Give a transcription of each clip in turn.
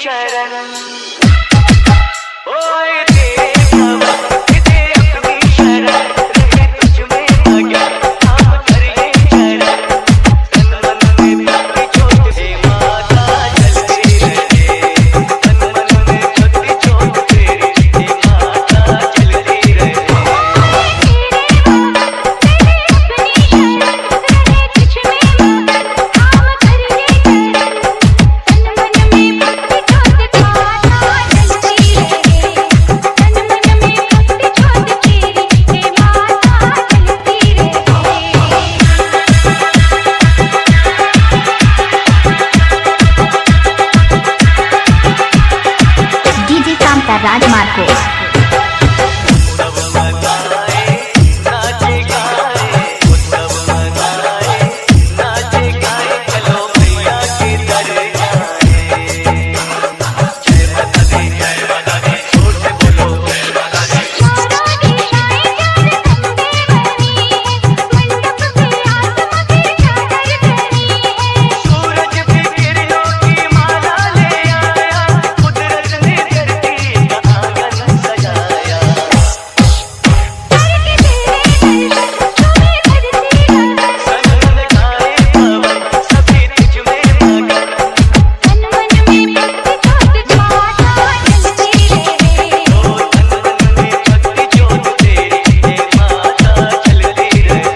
शरण। ओए तेरे भवन दे अपनी शरण, रहे तुझ में मगन हम कर ये चरण। तन मन में भक्ति ज्योत हे माता जलती रहे, तन मन में भक्ति ज्योत तेरी हे माता जलती रहे। राजमार्ग उत्सव मनाए नाचे गाए, उत्सव मनाए नाचे गाए, चलो मैया के दरगाहे। जय माता दी जोर से बोलो जय माता दी। सूरज भी किरणों की माला ले आया, कुदरत ने धरती का आंगन सजाया। सनन गाए पवन सभी तुझ में मगन, ओ तन मन में भक्ति ज्योत तेरी हे माता जलती रहे।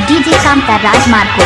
डीजे कामता राजमार्ग